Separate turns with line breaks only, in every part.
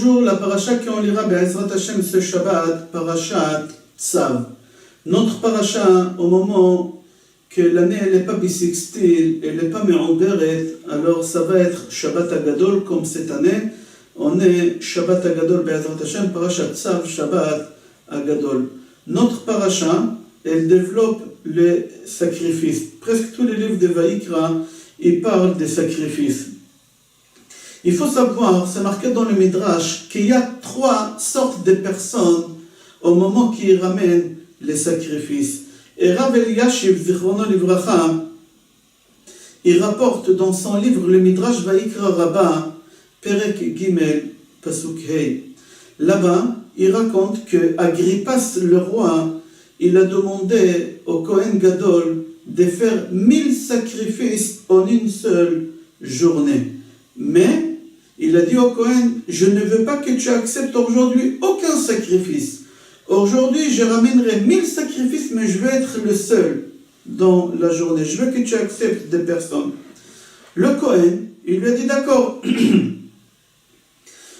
Bonjour, la paracha qu'on lira Be'ezrat Hashem ce Shabbat, parachat Tzav. Notre paracha, au moment que l'année elle n'est pas bissextile, elle n'est pas me'ouberet, alors ça va être Shabbat Agadol comme cette année. On est Shabbat Agadol Be'ezrat Hashem, parachat Tzav, Shabbat Agadol. Notre paracha, elle développe les sacrifices. Presque tous les livres de Vaïkra, ils parlent des sacrifices. Il faut savoir, c'est marqué dans le Midrash, qu'il y a 3 sortes de personnes au moment qu'ils ramènent les sacrifices. Et Rav Eliashiv, Zichrono Livracha, il rapporte dans son livre le Midrash Vaïkra Rabbah, Perek Gimel, Pasuk Hei. Là-bas, il raconte que Agrippas, le roi, il a demandé au Kohen Gadol de faire 1000 sacrifices en une seule journée. Mais il a dit au Kohen, je ne veux pas que tu acceptes aujourd'hui aucun sacrifice. Aujourd'hui, je ramènerai 1000 sacrifices, mais je veux être le seul dans la journée. Je veux que tu acceptes des personnes. Le Kohen, il lui a dit d'accord.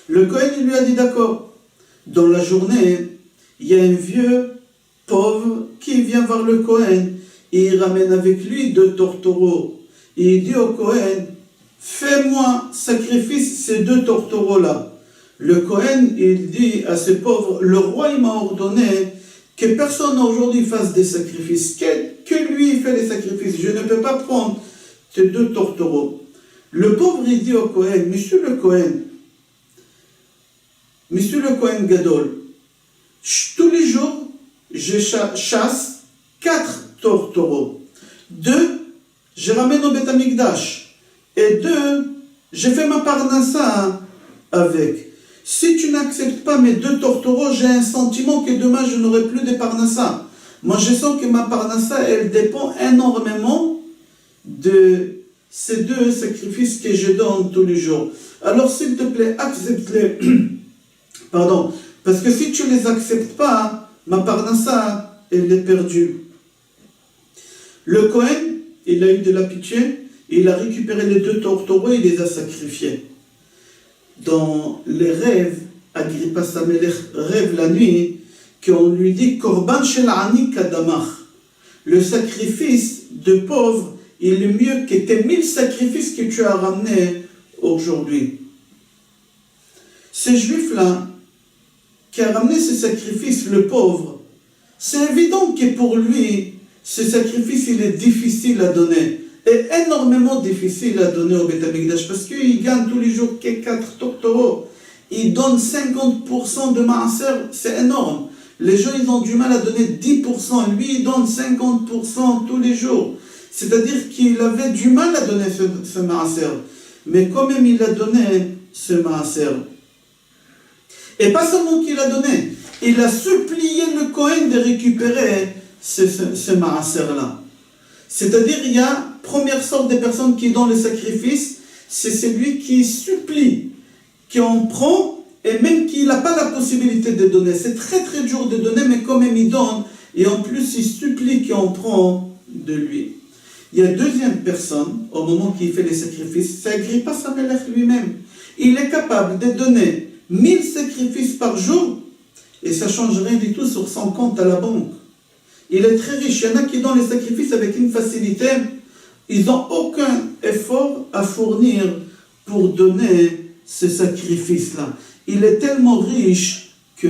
Le Kohen, il lui a dit d'accord. Dans la journée, il y a un vieux pauvre qui vient voir le Kohen et il ramène avec lui 2 tourtereaux. Et il dit au Kohen, fais-moi sacrifice ces 2 tourtereaux-là. Le Kohen, il dit à ces pauvres, le roi il m'a ordonné que personne aujourd'hui fasse des sacrifices, que lui fait les sacrifices. Je ne peux pas prendre ces 2 tourtereaux. Le pauvre, il dit au Kohen, Monsieur le Kohen Gadol, tous les jours, je chasse 4 tourtereaux. 2, je ramène au Beth Amikdash. Et 2, j'ai fait ma parnassa avec. Si tu n'acceptes pas mes 2 tourtereaux, j'ai un sentiment que demain je n'aurai plus de parnassa. Moi je sens que ma parnassa, elle dépend énormément de ces 2 sacrifices que je donne tous les jours. Alors s'il te plaît, accepte-les. Pardon. Parce que si tu ne les acceptes pas, ma parnassa, elle est perdue. Le Kohen, il a eu de la pitié. Il a récupéré les 2 tourtereaux et il les a sacrifiés. Dans les rêves, Agrippas Amelech rêve la nuit qu'on lui dit Korban shel ani kadamach. Le sacrifice de pauvre, il est mieux que tes 1000 sacrifices que tu as ramenés aujourd'hui. Ce juif-là, qui a ramené ce sacrifice, le pauvre, c'est évident que pour lui, ce sacrifice, il est difficile à donner. Et énormément difficile à donner au Beth Amikdash parce qu'il gagne tous les jours que 4 tourtereaux. Il donne 50% de maaser, c'est énorme. Les gens, ils ont du mal à donner 10%. Lui, il donne 50% tous les jours. C'est-à-dire qu'il avait du mal à donner ce maaser. Mais quand même, il a donné ce maaser. Et pas seulement qu'il a donné, il a supplié le Kohen de récupérer ce maaser-là. C'est-à-dire, il y a première sorte de personnes qui donnent le sacrifice, c'est celui qui supplie, qui en prend, et même qui n'a pas la possibilité de donner. C'est très très dur de donner, mais quand même il donne, et en plus il supplie qui en prend de lui. Il y a deuxième personne, au moment qu'il fait les sacrifices, c'est Agrippas Amelech lui-même. Il est capable de donner 1000 sacrifices par jour, et ça ne change rien du tout sur son compte à la banque. Il est très riche. Il y en a qui donnent les sacrifices avec une facilité. Ils n'ont aucun effort à fournir pour donner ce sacrifice-là. Il est tellement riche que...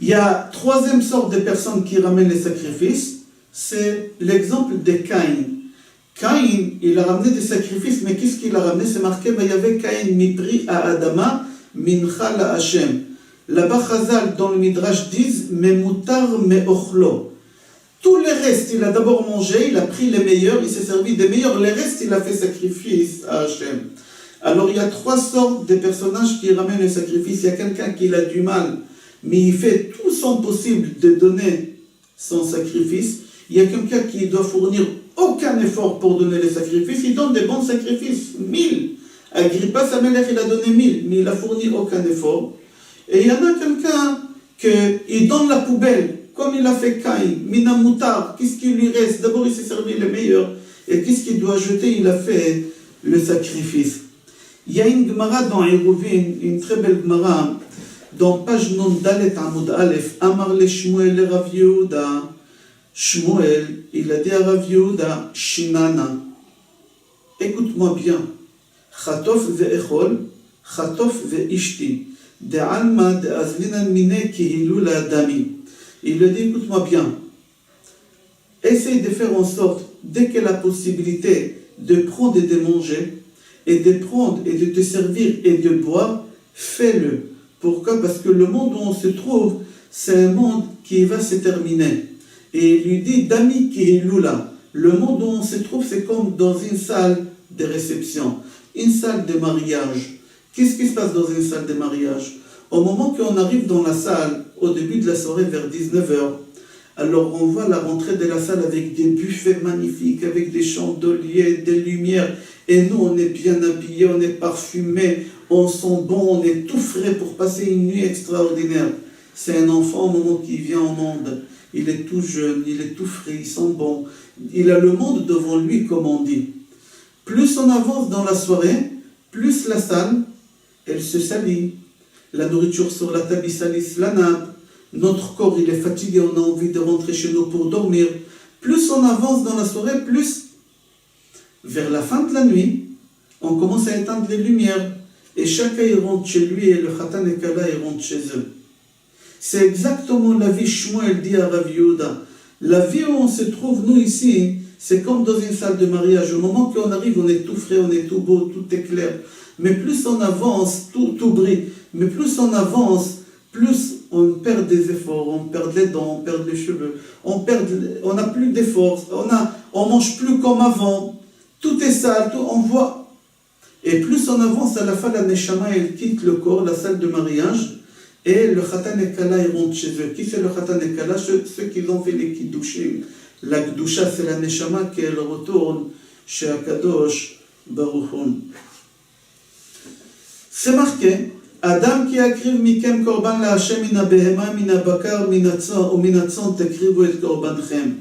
Il y a 3e sorte de personnes qui ramènent les sacrifices. C'est l'exemple de Caïn. Caïn, il a ramené des sacrifices, mais qu'est-ce qu'il a ramené? C'est marqué, il y avait Caïn mipri à Adama, mincha la Hashem. Là-bas, Chazal, dans le Midrash, disent « Memutar me'ochlo ». Tous les restes, il a d'abord mangé, il a pris les meilleurs, il s'est servi des meilleurs. Les restes, il a fait sacrifice à Hachem. Alors, il y a 3 sortes de personnages qui ramènent le sacrifice. Il y a quelqu'un qui a du mal, mais il fait tout son possible de donner son sacrifice. Il y a quelqu'un qui doit fournir aucun effort pour donner les sacrifices. Il donne des bons sacrifices, 1000. Agrippas Amelech, il a donné 1000, mais il n'a fourni aucun effort. Et il y en a quelqu'un qui donne la poubelle, comme il a fait Caïn, Mina Moutar, qu'est-ce qui lui reste? D'abord, il s'est servi le meilleur, et qu'est-ce qu'il doit jeter? Il a fait le sacrifice. Il y a une Gemara dans Eruvin, une très belle Gemara, dans page non Dalet Amoud Aleph, Amar le Shmuel le Rav Yehuda. Shmuel, il a dit à Rav Yehuda, Shinana. Écoute-moi bien. Chatof ve'echol, chatof ve'ishti. De alma de azlinan mine kihilu la dami. Il lui dit, écoute-moi bien. Essaye de faire en sorte, dès qu'il y a la possibilité de prendre et de manger, et de prendre et de te servir et de boire, fais-le. Pourquoi? Parce que le monde où on se trouve, c'est un monde qui va se terminer. Et il lui dit, Dami qui est Lula. Le monde où on se trouve, c'est comme dans une salle de réception, une salle de mariage. Qu'est-ce qui se passe dans une salle de mariage? Au moment qu'on arrive dans la salle, au début de la soirée, vers 19h, alors on voit la rentrée de la salle avec des buffets magnifiques, avec des chandeliers, des lumières. Et nous, on est bien habillés, on est parfumés, on sent bon, on est tout frais pour passer une nuit extraordinaire. C'est un enfant au moment qu'il vient au monde. Il est tout jeune, il est tout frais, il sent bon. Il a le monde devant lui, comme on dit. Plus on avance dans la soirée, plus la salle, elle se salit. La nourriture sur la table, il salisse la nappe. Notre corps, il est fatigué, on a envie de rentrer chez nous pour dormir. Plus on avance dans la soirée, plus, vers la fin de la nuit, on commence à éteindre les lumières. Et chacun, il rentre chez lui, et le Khatan et Kala, ils rentrent chez eux. C'est exactement la vie Shmuel dit à Rav Yehuda. La vie où on se trouve, nous ici, c'est comme dans une salle de mariage. Au moment qu'on arrive, on est tout frais, on est tout beau, tout est clair. Mais plus on avance, tout brille. Mais plus on avance, plus on perd des efforts, on perd les dents, on perd les cheveux, on n'a plus d'efforts, on mange plus comme avant. Tout est sale, on voit. Et plus on avance, à la fin, la Neshama, elle quitte le corps, la salle de mariage, et le Khatan et Kala, ils rentrent chez eux. Qui c'est le Khatan et Kala? Ceux qui ont fait les Kiddushim. La Gdusha, c'est la Neshama qui elle retourne chez Akadosh Baruch Hu. C'est marqué, Adam qui akriv mikem korban la Hashem mina behema mina bakar mina tzon tekrivu et korbanchem.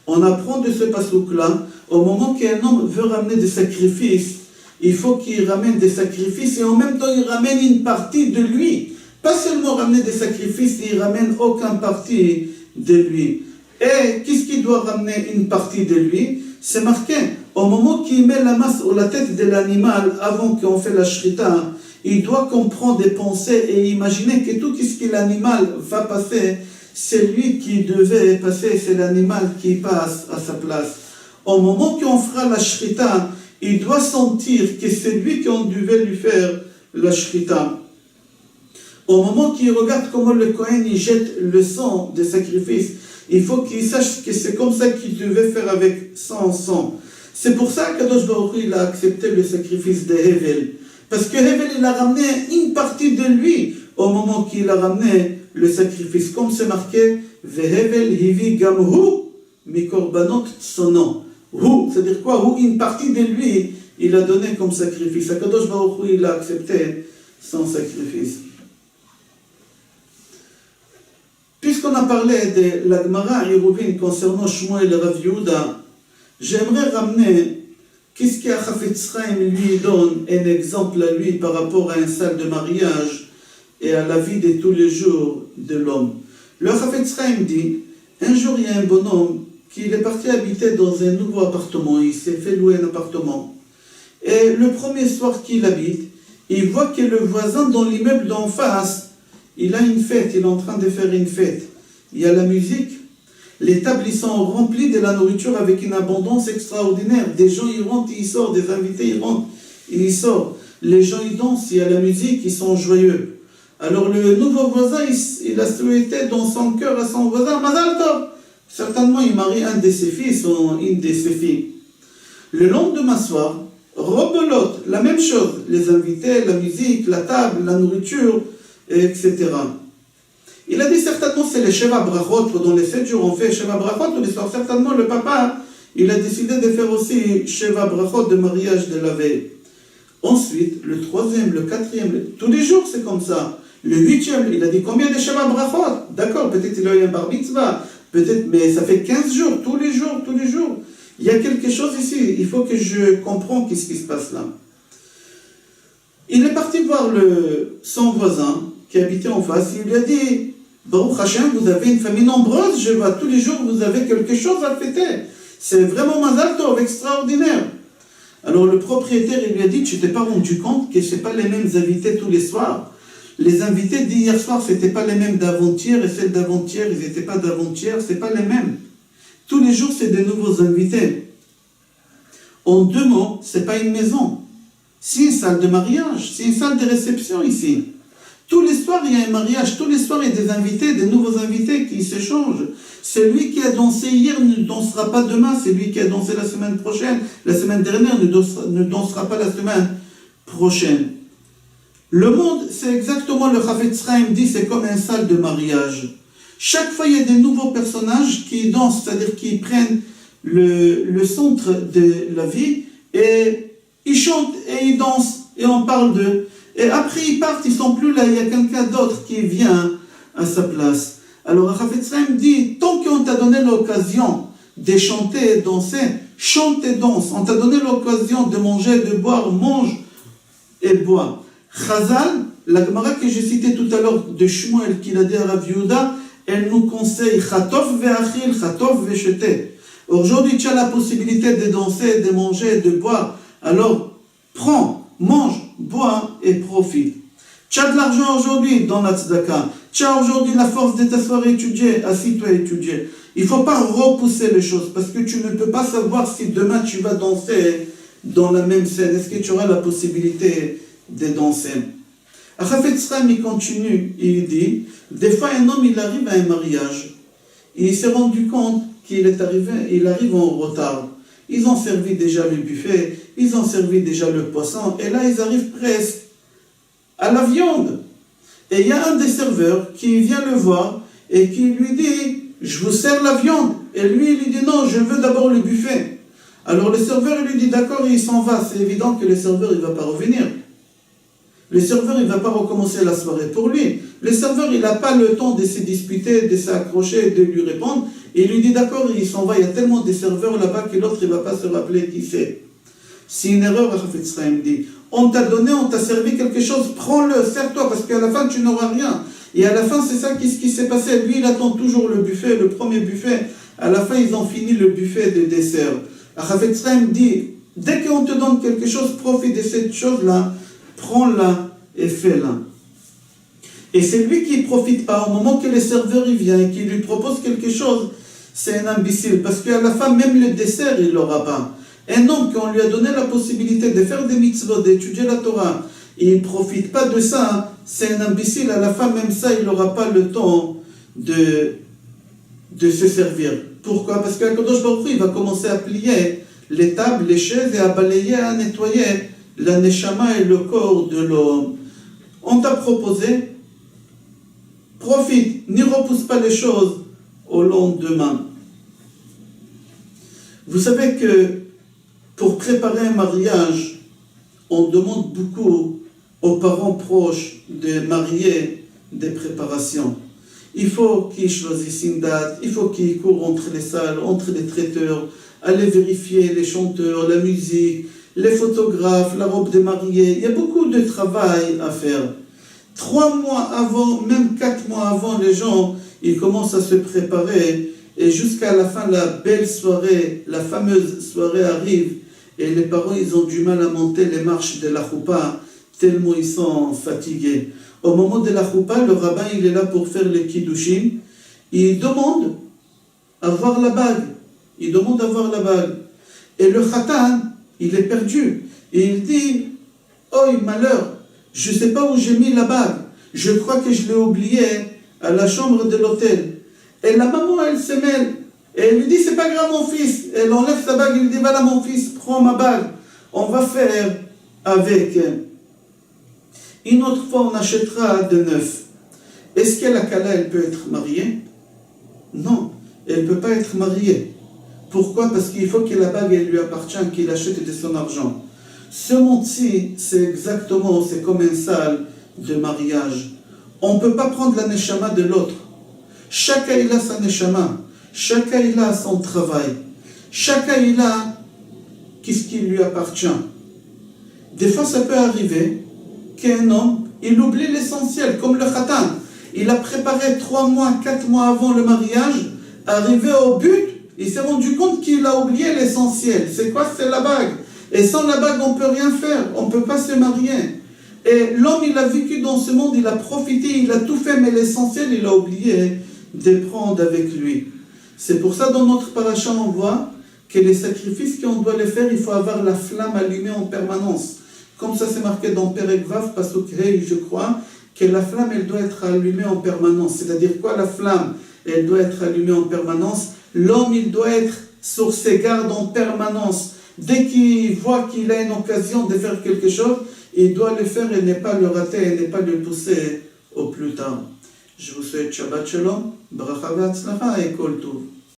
On apprend de ce passouk-là, au moment qu'un homme veut ramener des sacrifices, il faut qu'il ramène des sacrifices et en même temps il ramène une partie de lui. Pas seulement ramener des sacrifices, il ramène aucune partie de lui. Et qu'est-ce qu'il doit ramener une partie de lui? C'est marqué, au moment qu'il met la masse ou la tête de l'animal, avant qu'on fait la shrita, il doit comprendre et penser et imaginer que tout ce que l'animal va passer, c'est lui qui devait passer, c'est l'animal qui passe à sa place. Au moment qu'on fera la shrita, il doit sentir que c'est lui qu'on devait lui faire la shrita. Au moment qu'il regarde comment le Kohen il jette le sang des sacrifices, il faut qu'il sache que c'est comme ça qu'il devait faire avec sang. C'est pour ça qu'Akadosh Baruch Hu, il a accepté le sacrifice de Hevel. Parce que Hevel, il a ramené une partie de lui au moment qu'il a ramené le sacrifice. Comme c'est marqué, Vehevel hivi gamhu mikorbanot tsono. Hu, c'est-à-dire quoi? Hu, une partie de lui, il a donné comme sacrifice. Akadosh Baruch Hu, il a accepté son sacrifice. Puisqu'on a parlé de la Gemara Eruvin concernant Shmuel et Rav Yehuda, j'aimerais ramener qu'est-ce que Chafetz Chaim lui donne un exemple à lui par rapport à une salle de mariage et à la vie de tous les jours de l'homme. Le Chafetz Chaim dit, un jour il y a un bonhomme qui est parti habiter dans un nouveau appartement, il s'est fait louer un appartement. Et le premier soir qu'il habite, il voit que le voisin dans l'immeuble d'en face, il a une fête, il est en train de faire une fête. Il y a la musique, les tables ils sont remplies de la nourriture avec une abondance extraordinaire. Des gens ils rentrent, ils sortent, des invités ils rentrent, ils sortent. Les gens ils dansent, il y a la musique, ils sont joyeux. Alors le nouveau voisin, il a souhaité dans son cœur à son voisin, Mazal Tov. Certainement il marie un de ses fils ou une de ses filles. Le lendemain soir, rebelote, la même chose. Les invités, la musique, la table, la nourriture, etc. Il a dit certainement c'est les Sheva Brachot, pendant les 7 jours on fait Sheva Brachot, tous les soirs certainement le papa, il a décidé de faire aussi Sheva Brachot de mariage de la veille. Ensuite, le 3e, le 4e, tous les jours c'est comme ça. Le 8e, il a dit combien de Sheva Brachot? D'accord, peut-être il a eu un bar mitzvah, peut-être, mais ça fait 15 jours, tous les jours. Il y a quelque chose ici, il faut que je comprenne qu'est-ce qui se passe là. voir son voisin qui habitait en face, il lui a dit, Baruch Hashem, vous avez une famille nombreuse, je vois tous les jours vous avez quelque chose à fêter. C'est vraiment Mazal Tov, extraordinaire. Alors le propriétaire, il lui a dit, tu t'es pas rendu compte que ce n'est pas les mêmes invités tous les soirs. Les invités d'hier soir, ce n'étaient pas les mêmes d'avant-hier, et celles d'avant-hier, ils n'étaient pas d'avant-hier, ce n'est pas les mêmes. Tous les jours, c'est des nouveaux invités. En 2 mots, ce n'est pas une maison. C'est une salle de mariage, c'est une salle de réception ici. Tous les soirs, il y a un mariage, tous les soirs, il y a des invités, des nouveaux invités qui s'échangent. Celui qui a dansé hier ne dansera pas demain, celui qui a dansé la semaine prochaine, la semaine dernière ne dansera pas la semaine prochaine. Le monde, c'est exactement le Chafetz Chaim dit, c'est comme une salle de mariage. Chaque fois, il y a des nouveaux personnages qui dansent, c'est-à-dire qui prennent le centre de la vie et ils chantent et ils dansent et on parle d'eux. Et après, ils partent, ils ne sont plus là, il y a quelqu'un d'autre qui vient à sa place. Alors, Chafetz Chaim dit, tant qu'on t'a donné l'occasion de chanter et danser, chante et danse. On t'a donné l'occasion de manger, de boire, mange et bois. Chazal, la Gemara que j'ai citée tout à l'heure de Shmuel, qu'il a dit à Rav Yehuda, elle nous conseille Chatov ve'achil, Chatov ve'chete. Aujourd'hui, tu as la possibilité de danser, de manger, de boire. Alors, prends, mange, bois et profite. Tu as de l'argent aujourd'hui dans la tzedaka. Tu as aujourd'hui la force de t'asseoir et étudier. Assis-toi et étudier. Il ne faut pas repousser les choses parce que tu ne peux pas savoir si demain tu vas danser dans la même scène. Est-ce que tu auras la possibilité de danser? Chafetz Chaim, il continue, il dit, des fois un homme, il arrive à un mariage. Et il s'est rendu compte qu'il arrive en retard. Ils ont servi déjà le buffet, ils ont servi déjà le poisson, et là ils arrivent presque à la viande. Et il y a un des serveurs qui vient le voir et qui lui dit, je vous sers la viande. Et lui, il lui dit, non, je veux d'abord le buffet. Alors le serveur, il lui dit, d'accord, il s'en va. C'est évident que le serveur, il ne va pas revenir. Le serveur, il ne va pas recommencer la soirée pour lui. Le serveur, il n'a pas le temps de se disputer, de s'accrocher, de lui répondre. Et il lui dit, d'accord, il s'en va. Il y a tellement de serveurs là-bas que l'autre, il ne va pas se rappeler qui c'est. C'est une erreur, Chafetz Chaim dit. On t'a donné, on t'a servi quelque chose, prends-le, sers-toi, parce qu'à la fin, tu n'auras rien. Et à la fin, c'est ça qui s'est passé. Lui, il attend toujours le buffet, le premier buffet. À la fin, ils ont fini le buffet de dessert. Chafetz Chaim dit, dès qu'on te donne quelque chose, profite de cette chose-là, prends-la et fais-la. Et c'est lui qui ne profite pas. Au moment que le serveur il vient et qu'il lui propose quelque chose, c'est un imbécile. Parce qu'à la fin, même le dessert, il ne l'aura pas. Un homme qu'on lui a donné la possibilité de faire des mitzvot, d'étudier la Torah, et il ne profite pas de ça, c'est un imbécile. À la fin, même ça, il n'aura pas le temps de se servir. Pourquoi? Parce qu'Akadosh Baruch Hu, il va commencer à plier les tables, les chaises, et à balayer, à nettoyer la neshama et le corps de l'homme. On t'a proposé, profite, n'y repousse pas les choses au lendemain. Vous savez que pour préparer un mariage, on demande beaucoup aux parents proches de marier des préparations. Il faut qu'ils choisissent une date, il faut qu'ils courent entre les salles, entre les traiteurs, aller vérifier les chanteurs, la musique, les photographes, la robe des mariés. Il y a beaucoup de travail à faire. 3 mois avant, même 4 mois avant, les gens, ils commencent à se préparer et jusqu'à la fin, la belle soirée, la fameuse soirée arrive et les parents, ils ont du mal à monter les marches de la choupa tellement ils sont fatigués. Au moment de la choupa, le rabbin, il est là pour faire les kiddushin. Il demande à voir la bague. Il demande à voir la bague. Et le khatan, il est perdu. Et il dit, oh malheur, je ne sais pas où j'ai mis la bague. Je crois que je l'ai oubliée à la chambre de l'hôtel. Et la maman, elle se mêle. Et elle lui dit, c'est pas grave mon fils. Elle enlève sa bague, il lui dit, voilà mon fils, prends ma bague. On va faire avec. Une autre fois, on achètera de neuf. Est-ce que la Kala, elle peut être mariée? Non, elle ne peut pas être mariée. Pourquoi? Parce qu'il faut que la bague, elle lui appartienne, qu'il achète de son argent. Ce monde-ci, c'est exactement, c'est comme une salle de mariage. On ne peut pas prendre la neshama de l'autre. Chacun, il a sa neshama. Chacun, il a son travail. Chacun, il a qu'est-ce qui lui appartient. Des fois, ça peut arriver qu'un homme, il oublie l'essentiel, comme le khatan. Il a préparé 3 mois, 4 mois avant le mariage, arrivé au but, il s'est rendu compte qu'il a oublié l'essentiel. C'est quoi? C'est la bague. Et sans la bague, on ne peut rien faire, on ne peut pas se marier. Et l'homme, il a vécu dans ce monde, il a profité, il a tout fait, mais l'essentiel, il a oublié de prendre avec lui. C'est pour ça, dans notre paracha, on voit que les sacrifices qu'on doit les faire, il faut avoir la flamme allumée en permanence. Comme ça, c'est marqué dans Perek Vav, Pasuk Hei, je crois, que la flamme, elle doit être allumée en permanence. C'est-à-dire quoi, la flamme? Elle doit être allumée en permanence. L'homme, il doit être sur ses gardes en permanence. Dès qu'il voit qu'il a une occasion de faire quelque chose, il doit le faire et ne pas le rater et ne pas le pousser au plus tard. Je vous souhaite Shabbat Shalom, Bracha V'Hatzlacha et Kol Tov.